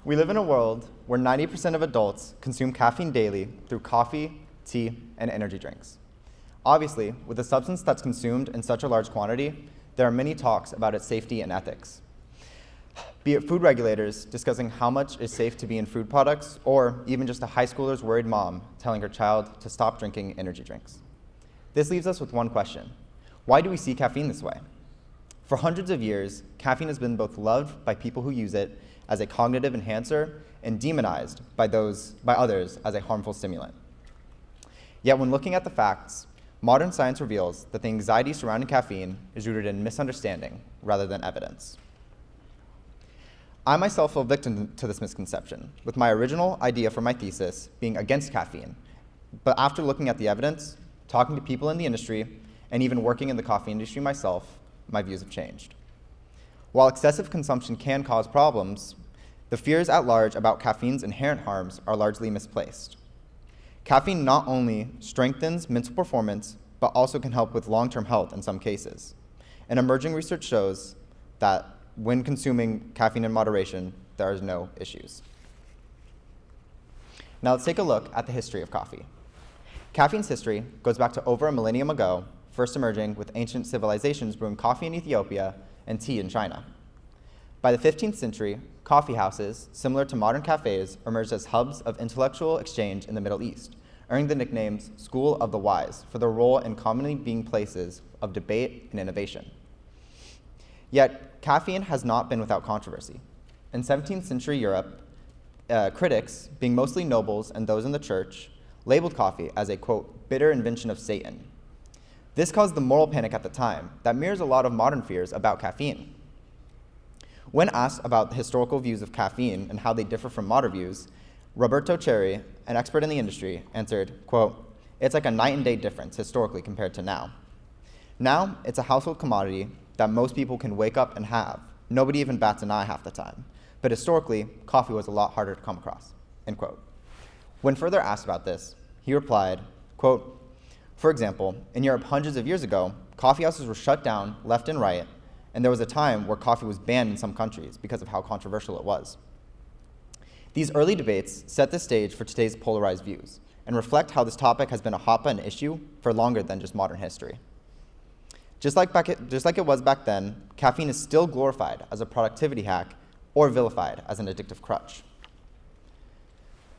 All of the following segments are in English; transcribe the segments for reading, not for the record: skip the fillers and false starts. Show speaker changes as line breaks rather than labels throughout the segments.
We live in a world where 90% of adults consume caffeine daily through coffee, tea, and energy drinks. Obviously, with a substance that's consumed in such a large quantity, there are many talks about its safety and ethics. Be it food regulators discussing how much is safe to be in food products, or even just a high schooler's worried mom telling her child to stop drinking energy drinks. This leaves us with one question. Why do we see caffeine this way? For hundreds of years, caffeine has been both loved by people who use it as a cognitive enhancer and demonized by others as a harmful stimulant. Yet when looking at the facts, modern science reveals that the anxiety surrounding caffeine is rooted in misunderstanding rather than evidence. I myself fell victim to this misconception, with my original idea for my thesis being against caffeine. But after looking at the evidence, talking to people in the industry, and even working in the coffee industry myself, my views have changed. While excessive consumption can cause problems, the fears at large about caffeine's inherent harms are largely misplaced. Caffeine not only strengthens mental performance, but also can help with long-term health in some cases. And emerging research shows that when consuming caffeine in moderation, there are no issues. Now let's take a look at the history of coffee. Caffeine's history goes back to over a millennium ago, first emerging with ancient civilizations brewing coffee in Ethiopia and tea in China. By the 15th century, coffee houses, similar to modern cafes, emerged as hubs of intellectual exchange in the Middle East, earning the nicknames School of the Wise for their role in commonly being places of debate and innovation. Yet, caffeine has not been without controversy. In 17th century Europe, critics, being mostly nobles and those in the church, labeled coffee as a, quote, bitter invention of Satan. This caused the moral panic at the time that mirrors a lot of modern fears about caffeine. When asked about the historical views of caffeine and how they differ from modern views, Roberto Cherry, an expert in the industry, answered, quote, it's like a night and day difference historically compared to now. Now, it's a household commodity that most people can wake up and have. Nobody even bats an eye half the time. But historically, coffee was a lot harder to come across, end quote. When further asked about this, he replied, quote, for example, in Europe hundreds of years ago, coffee houses were shut down left and right, and there was a time where coffee was banned in some countries because of how controversial it was. These early debates set the stage for today's polarized views and reflect how this topic has been a hot-button issue for longer than just modern history. Just like it was back then, caffeine is still glorified as a productivity hack or vilified as an addictive crutch.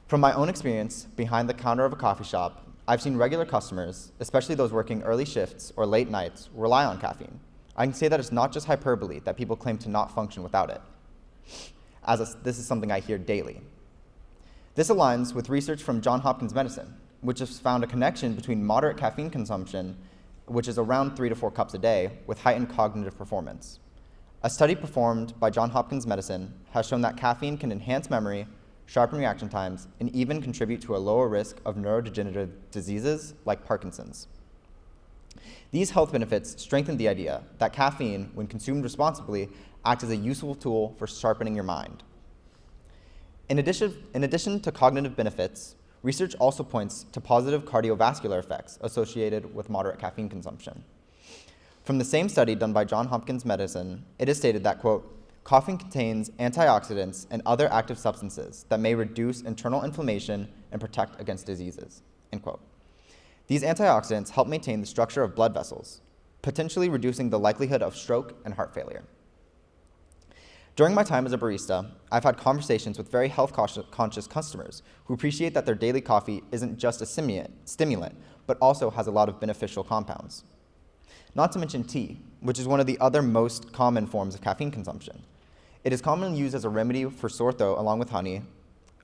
From my own experience behind the counter of a coffee shop, I've seen regular customers, especially those working early shifts or late nights, rely on caffeine. I can say that it's not just hyperbole that people claim to not function without it, this is something I hear daily. This aligns with research from Johns Hopkins Medicine, which has found a connection between moderate caffeine consumption, which is around 3 to 4 cups a day, with heightened cognitive performance. A study performed by Johns Hopkins Medicine has shown that caffeine can enhance memory, sharpen reaction times, and even contribute to a lower risk of neurodegenerative diseases like Parkinson's. These health benefits strengthen the idea that caffeine, when consumed responsibly, acts as a useful tool for sharpening your mind. In addition to cognitive benefits, research also points to positive cardiovascular effects associated with moderate caffeine consumption. From the same study done by Johns Hopkins Medicine, it is stated that, quote, coffee contains antioxidants and other active substances that may reduce internal inflammation and protect against diseases, end quote. These antioxidants help maintain the structure of blood vessels, potentially reducing the likelihood of stroke and heart failure. During my time as a barista, I've had conversations with very health-conscious customers who appreciate that their daily coffee isn't just a stimulant, but also has a lot of beneficial compounds. Not to mention tea, which is one of the other most common forms of caffeine consumption. It is commonly used as a remedy for sore throat along with honey,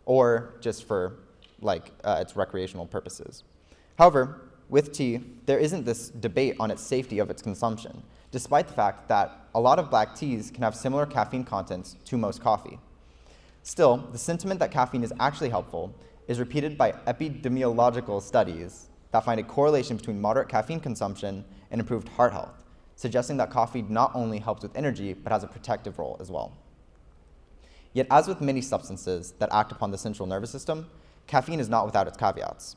or just for its recreational purposes. However, with tea, there isn't this debate on its safety of its consumption, despite the fact that a lot of black teas can have similar caffeine contents to most coffee. Still, the sentiment that caffeine is actually helpful is repeated by epidemiological studies that find a correlation between moderate caffeine consumption and improved heart health, suggesting that coffee not only helps with energy, but has a protective role as well. Yet, as with many substances that act upon the central nervous system, caffeine is not without its caveats.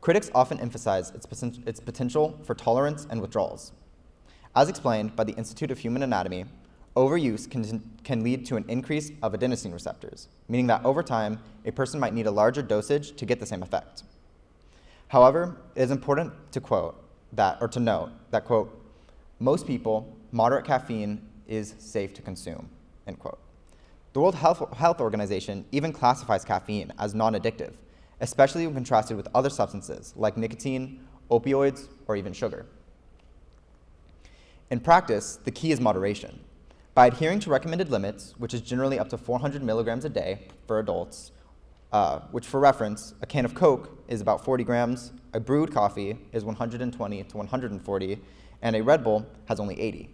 Critics often emphasize its potential for tolerance and withdrawals. As explained by the Institute of Human Anatomy, Overuse can lead to an increase of adenosine receptors, meaning that over time, a person might need a larger dosage to get the same effect. However, it is important to note that, quote, most people, moderate caffeine is safe to consume, end quote. The World Health Organization even classifies caffeine as non-addictive, especially when contrasted with other substances like nicotine, opioids, or even sugar. In practice, the key is moderation. By adhering to recommended limits, which is generally up to 400 milligrams a day for adults, which for reference, a can of Coke is about 40 grams, a brewed coffee is 120 to 140, and a Red Bull has only 80.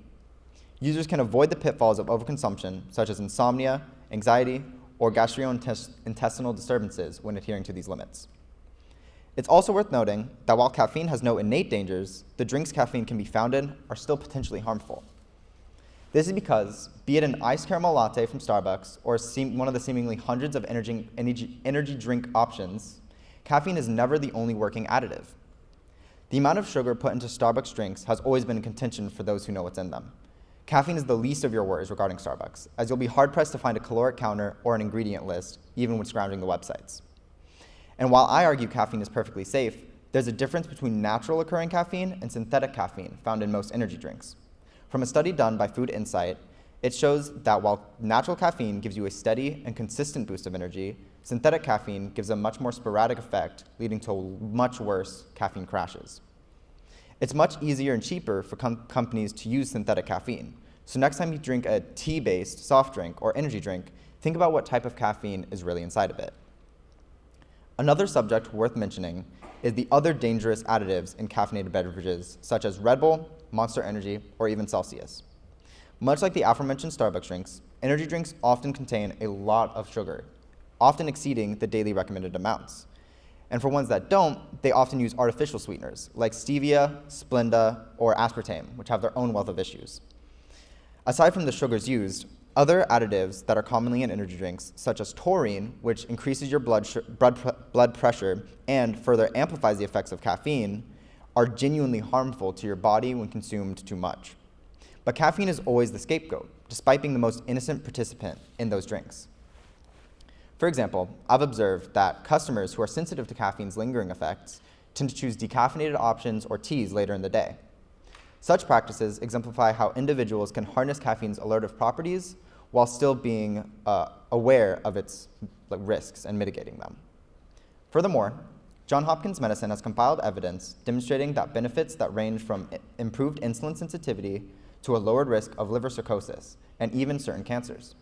Users can avoid the pitfalls of overconsumption, such as insomnia, anxiety, or gastrointestinal disturbances when adhering to these limits. It's also worth noting that while caffeine has no innate dangers, the drinks caffeine can be found in are still potentially harmful. This is because, be it an iced caramel latte from Starbucks or one of the seemingly hundreds of energy drink options, caffeine is never the only working additive. The amount of sugar put into Starbucks drinks has always been in contention for those who know what's in them. Caffeine is the least of your worries regarding Starbucks, as you'll be hard-pressed to find a caloric counter or an ingredient list, even when scrounging the websites. And while I argue caffeine is perfectly safe, there's a difference between natural occurring caffeine and synthetic caffeine found in most energy drinks. From a study done by Food Insight, it shows that while natural caffeine gives you a steady and consistent boost of energy, synthetic caffeine gives a much more sporadic effect, leading to much worse caffeine crashes. It's much easier and cheaper for companies to use synthetic caffeine. So next time you drink a tea-based soft drink or energy drink, think about what type of caffeine is really inside of it. Another subject worth mentioning is the other dangerous additives in caffeinated beverages, such as Red Bull, Monster Energy, or even Celsius. Much like the aforementioned Starbucks drinks, energy drinks often contain a lot of sugar, often exceeding the daily recommended amounts. And for ones that don't, they often use artificial sweeteners like stevia, Splenda, or aspartame, which have their own wealth of issues. Aside from the sugars used, other additives that are commonly in energy drinks, such as taurine, which increases your blood pressure and further amplifies the effects of caffeine, are genuinely harmful to your body when consumed too much. But caffeine is always the scapegoat, despite being the most innocent participant in those drinks. For example, I've observed that customers who are sensitive to caffeine's lingering effects tend to choose decaffeinated options or teas later in the day. Such practices exemplify how individuals can harness caffeine's alertive properties while still being aware of its risks and mitigating them. Furthermore, Johns Hopkins Medicine has compiled evidence demonstrating that benefits that range from improved insulin sensitivity to a lowered risk of liver cirrhosis and even certain cancers.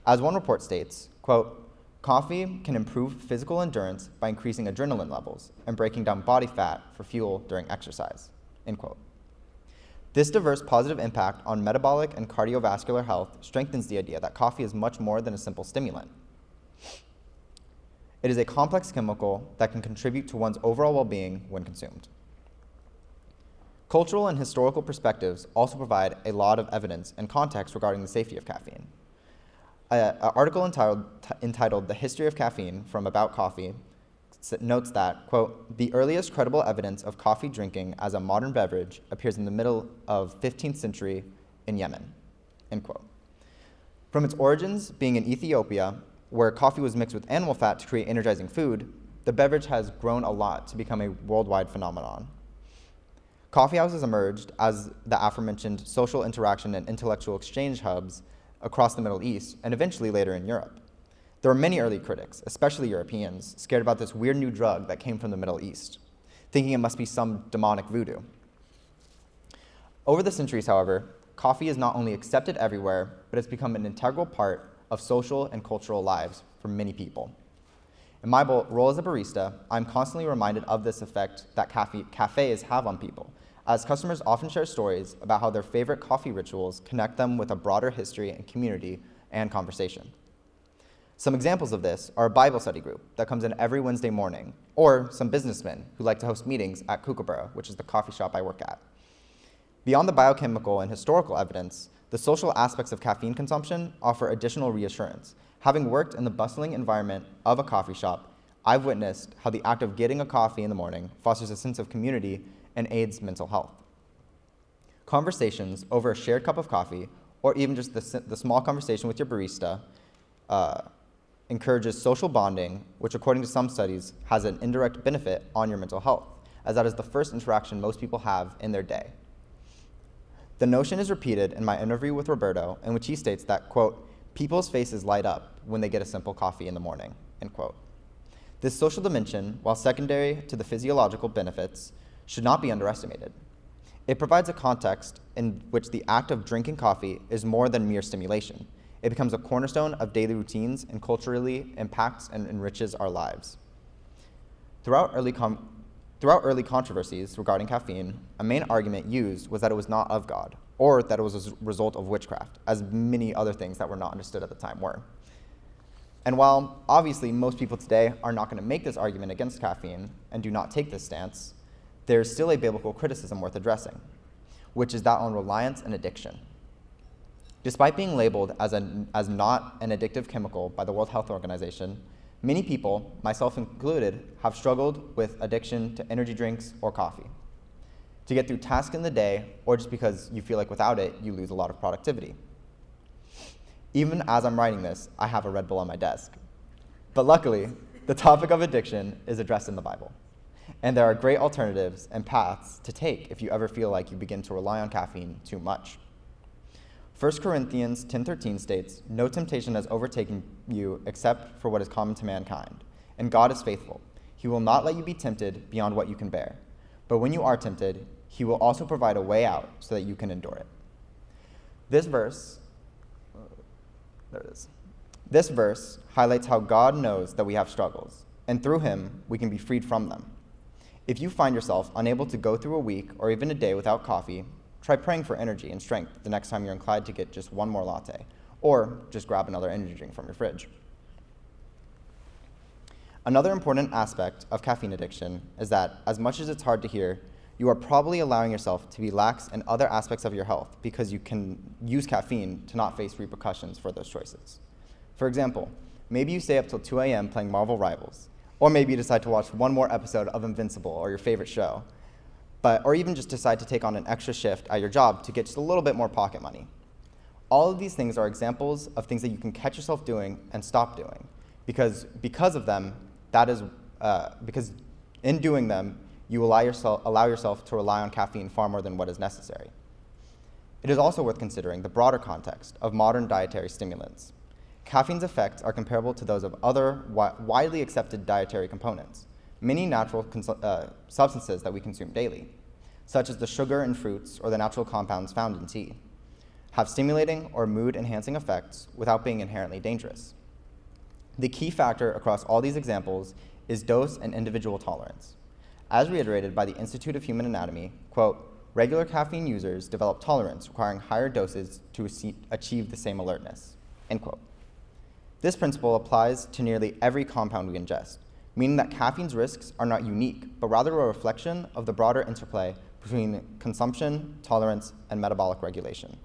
As one report states, quote, coffee can improve physical endurance by increasing adrenaline levels and breaking down body fat for fuel during exercise, end quote. This diverse positive impact on metabolic and cardiovascular health strengthens the idea that coffee is much more than a simple stimulant. It is a complex chemical that can contribute to one's overall well-being when consumed. Cultural and historical perspectives also provide a lot of evidence and context regarding the safety of caffeine. An article entitled The History of Caffeine from About Coffee notes that, quote, the earliest credible evidence of coffee drinking as a modern beverage appears in the middle of 15th century in Yemen, end quote. From its origins being in Ethiopia, where coffee was mixed with animal fat to create energizing food, the beverage has grown a lot to become a worldwide phenomenon. Coffee houses emerged as the aforementioned social interaction and intellectual exchange hubs across the Middle East and eventually later in Europe. There were many early critics, especially Europeans, scared about this weird new drug that came from the Middle East, thinking it must be some demonic voodoo. Over the centuries, however, coffee is not only accepted everywhere, but it's become an integral part of social and cultural lives for many people. In my role as a barista, I'm constantly reminded of this effect that cafes have on people, as customers often share stories about how their favorite coffee rituals connect them with a broader history and community and conversation. Some examples of this are a Bible study group that comes in every Wednesday morning, or some businessmen who like to host meetings at Kookaburra, which is the coffee shop I work at. Beyond the biochemical and historical evidence, the social aspects of caffeine consumption offer additional reassurance. Having worked in the bustling environment of a coffee shop, I've witnessed how the act of getting a coffee in the morning fosters a sense of community and aids mental health. Conversations over a shared cup of coffee or even just the small conversation with your barista encourages social bonding, which according to some studies has an indirect benefit on your mental health, as that is the first interaction most people have in their day. The notion is repeated in my interview with Roberto, in which he states that, quote, people's faces light up when they get a simple coffee in the morning, end quote. This social dimension, while secondary to the physiological benefits, should not be underestimated. It provides a context in which the act of drinking coffee is more than mere stimulation. It becomes a cornerstone of daily routines and culturally impacts and enriches our lives. Throughout early controversies regarding caffeine, a main argument used was that it was not of God, or that it was a result of witchcraft, as many other things that were not understood at the time were. And while obviously most people today are not going to make this argument against caffeine and do not take this stance, there is still a biblical criticism worth addressing, which is that on reliance and addiction. Despite being labeled as not an addictive chemical by the World Health Organization, many people, myself included, have struggled with addiction to energy drinks or coffee. To get through tasks in the day, or just because you feel like without it, you lose a lot of productivity. Even as I'm writing this, I have a Red Bull on my desk. But luckily, the topic of addiction is addressed in the Bible. And there are great alternatives and paths to take if you ever feel like you begin to rely on caffeine too much. 1 Corinthians 10:13 states, "No temptation has overtaken you except for what is common to mankind. And God is faithful. He will not let you be tempted beyond what you can bear. But when you are tempted, he will also provide a way out so that you can endure it." This verse highlights how God knows that we have struggles, and through him, we can be freed from them. If you find yourself unable to go through a week or even a day without coffee, try praying for energy and strength the next time you're inclined to get just one more latte, or just grab another energy drink from your fridge. Another important aspect of caffeine addiction is that, as much as it's hard to hear, you are probably allowing yourself to be lax in other aspects of your health because you can use caffeine to not face repercussions for those choices. For example, maybe you stay up till 2 a.m. playing Marvel Rivals, or maybe you decide to watch one more episode of Invincible or your favorite show, or even just decide to take on an extra shift at your job to get just a little bit more pocket money. All of these things are examples of things that you can catch yourself doing and stop doing, because in doing them, you allow yourself to rely on caffeine far more than what is necessary. It is also worth considering the broader context of modern dietary stimulants. Caffeine's effects are comparable to those of other widely accepted dietary components, many natural substances that we consume daily, such as the sugar in fruits or the natural compounds found in tea, have stimulating or mood-enhancing effects without being inherently dangerous. The key factor across all these examples is dose and individual tolerance. As reiterated by the Institute of Human Anatomy, quote, "Regular caffeine users develop tolerance requiring higher doses to achieve the same alertness," end quote. This principle applies to nearly every compound we ingest, meaning that caffeine's risks are not unique, but rather a reflection of the broader interplay between consumption, tolerance, and metabolic regulation.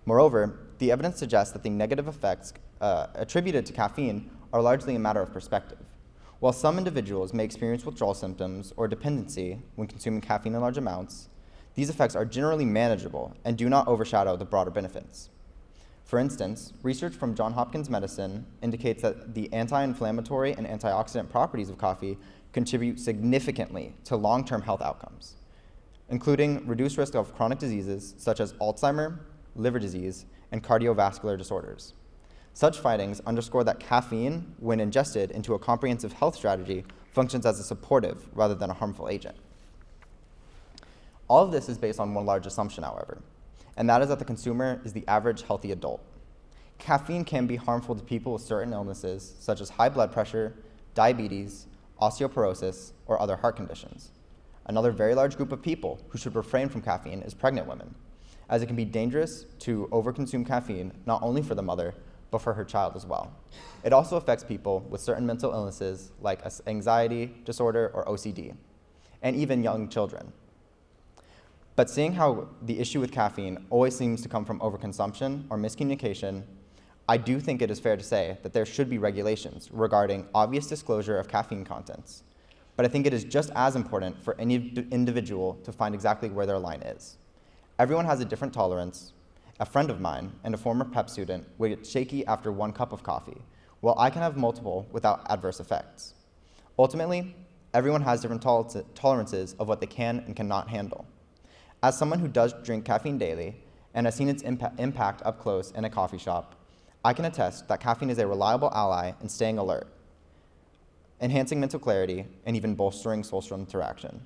Moreover, the evidence suggests that the negative effects attributed to caffeine are largely a matter of perspective. While some individuals may experience withdrawal symptoms or dependency when consuming caffeine in large amounts, these effects are generally manageable and do not overshadow the broader benefits. For instance, research from Johns Hopkins Medicine indicates that the anti-inflammatory and antioxidant properties of coffee contribute significantly to long-term health outcomes, including reduced risk of chronic diseases such as Alzheimer's, liver disease, and cardiovascular disorders. Such findings underscore that caffeine, when ingested into a comprehensive health strategy, functions as a supportive rather than a harmful agent. All of this is based on one large assumption, however, and that is that the consumer is the average healthy adult. Caffeine can be harmful to people with certain illnesses, such as high blood pressure, diabetes, osteoporosis, or other heart conditions. Another very large group of people who should refrain from caffeine is pregnant women, as it can be dangerous to overconsume caffeine not only for the mother, but for her child as well. It also affects people with certain mental illnesses like anxiety disorder or OCD, and even young children. But seeing how the issue with caffeine always seems to come from overconsumption or miscommunication, I do think it is fair to say that there should be regulations regarding obvious disclosure of caffeine contents. But I think it is just as important for any individual to find exactly where their line is. Everyone has a different tolerance, a friend of mine and a former PEP student would get shaky after 1 cup of coffee, while I can have multiple without adverse effects. Ultimately, everyone has different tolerances of what they can and cannot handle. As someone who does drink caffeine daily and has seen its impact up close in a coffee shop, I can attest that caffeine is a reliable ally in staying alert, enhancing mental clarity, and even bolstering social interaction.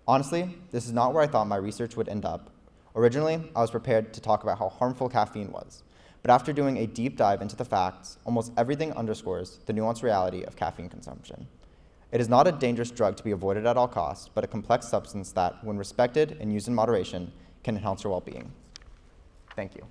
Honestly, this is not where I thought my research would end up. Originally, I was prepared to talk about how harmful caffeine was, but after doing a deep dive into the facts, almost everything underscores the nuanced reality of caffeine consumption. It is not a dangerous drug to be avoided at all costs, but a complex substance that, when respected and used in moderation, can enhance your well-being. Thank you.